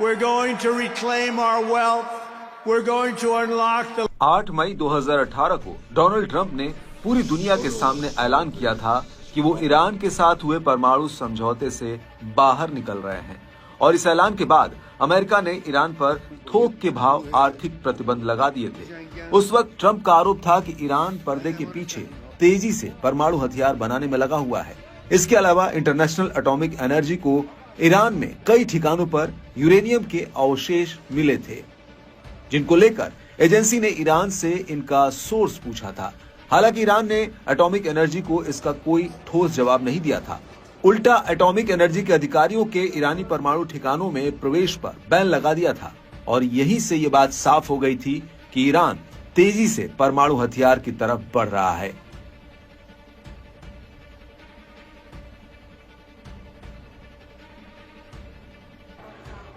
We're going to reclaim our wealth. We're going to unlock the 8 मई 2018 को Donald Trump ने पूरी दुनिया के सामने ऐलान किया था कि वो ईरान के साथ हुए परमाणु समझौते से बाहर निकल रहे हैं और इस ऐलान के बाद अमेरिका ने ईरान पर थोक के भाव आर्थिक प्रतिबंध लगा दिए थे। उस वक्त ट्रंप का आरोप था कि ईरान पर्दे के पीछे तेजी से परमाणु हथियार बनाने में लगा हुआ है। इसके अलावा इंटरनेशनल एटॉमिक एनर्जी को ईरान में कई ठिकानों पर यूरेनियम के अवशेष मिले थे, जिनको लेकर एजेंसी ने ईरान से इनका सोर्स पूछा था। हालांकि ईरान ने एटॉमिक एनर्जी को इसका कोई ठोस जवाब नहीं दिया था। उल्टा एटॉमिक एनर्जी के अधिकारियों के ईरानी परमाणु ठिकानों में प्रवेश पर बैन लगा दिया था और यहीं से ये बात साफ हो गई थी कि ईरान तेजी से परमाणु हथियार की तरफ बढ़ रहा है।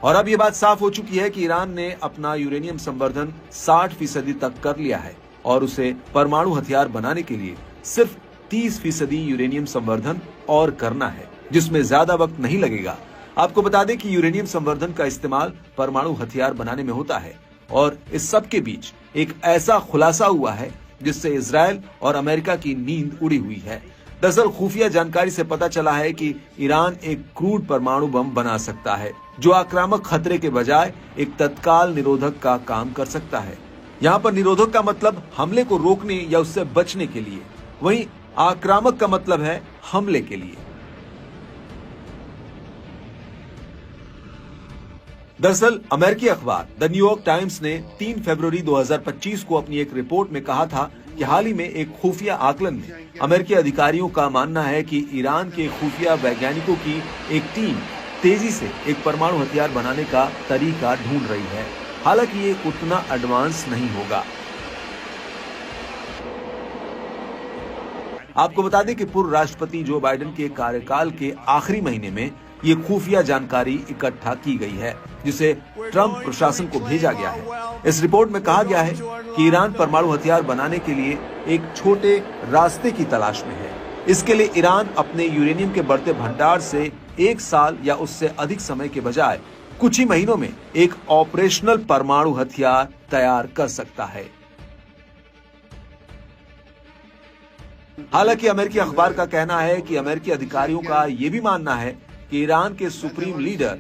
और अब ये बात साफ हो चुकी है कि ईरान ने अपना यूरेनियम संवर्धन 60% तक कर लिया है और उसे परमाणु हथियार बनाने के लिए सिर्फ 30% यूरेनियम संवर्धन और करना है, जिसमें ज्यादा वक्त नहीं लगेगा। आपको बता दें कि यूरेनियम संवर्धन का इस्तेमाल परमाणु हथियार बनाने में होता है और इस सब के बीच एक ऐसा खुलासा हुआ है जिससे इजरायल और अमेरिका की नींद उड़ी हुई है। दरअसल खुफिया जानकारी से पता चला है कि ईरान एक क्रूड परमाणु बम बना सकता है जो आक्रामक खतरे के बजाय एक तत्काल निरोधक का काम कर सकता है। यहाँ पर निरोधक का मतलब हमले को रोकने या उससे बचने के लिए, वहीं आक्रामक का मतलब है हमले के लिए। दरअसल अमेरिकी अखबार द न्यूयॉर्क टाइम्स ने 3 फरवरी 2025 को अपनी एक रिपोर्ट में कहा था कि हाल ही में एक खुफिया आकलन में अमेरिकी अधिकारियों का मानना है कि ईरान के खुफिया वैज्ञानिकों की एक टीम तेजी से एक परमाणु हथियार बनाने का तरीका ढूंढ रही है। हालांकि ये उतना एडवांस नहीं होगा। आपको बता दें कि पूर्व राष्ट्रपति जो बाइडेन के कार्यकाल के आखिरी महीने में ये खुफिया जानकारी इकट्ठा की गई है, जिसे ट्रंप प्रशासन को भेजा गया है। इस रिपोर्ट में कहा गया है कि ईरान परमाणु हथियार बनाने के लिए एक छोटे रास्ते की तलाश में है। इसके लिए ईरान अपने यूरेनियम के बढ़ते भंडार से 1 साल या उससे अधिक समय के बजाय कुछ ही महीनों में एक ऑपरेशनल परमाणु हथियार तैयार कर सकता है। हालांकि अमेरिकी अखबार का कहना है कि अमेरिकी अधिकारियों का यह भी मानना है कि ईरान के सुप्रीम लीडर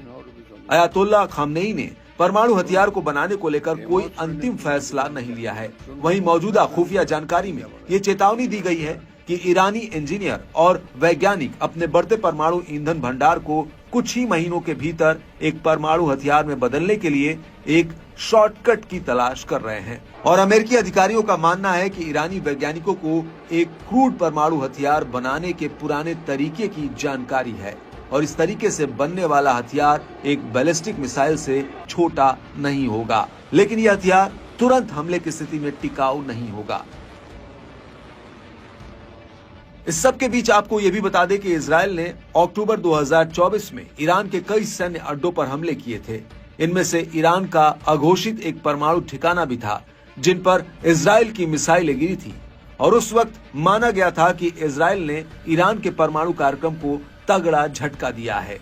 अयातुल्लाह खामनेई ने परमाणु हथियार को बनाने को लेकर कोई अंतिम फैसला नहीं लिया है। वहीं मौजूदा खुफिया जानकारी में ये चेतावनी दी गई है कि ईरानी इंजीनियर और वैज्ञानिक अपने बढ़ते परमाणु ईंधन भंडार को कुछ ही महीनों के भीतर एक परमाणु हथियार में बदलने के लिए एक शॉर्टकट की तलाश कर रहे हैं। और अमेरिकी अधिकारियों का मानना है कि ईरानी वैज्ञानिकों को एक क्रूड परमाणु हथियार बनाने के पुराने तरीके की जानकारी है और इस तरीके से बनने वाला हथियार एक बैलिस्टिक मिसाइल से छोटा नहीं होगा, लेकिन यह हथियार तुरंत हमले की स्थिति में टिकाऊ नहीं होगा। इस सब के बीच आपको यह भी बता दें कि इजरायल ने अक्टूबर 2024 में ईरान के कई सैन्य अड्डों पर हमले किए थे। इनमें से ईरान का अघोषित एक परमाणु ठिकाना भी था जिन पर इजरायल की मिसाइलें गिरी थी और उस वक्त माना गया था कि इजरायल ने ईरान के परमाणु कार्यक्रम को तगड़ा झटका दिया है।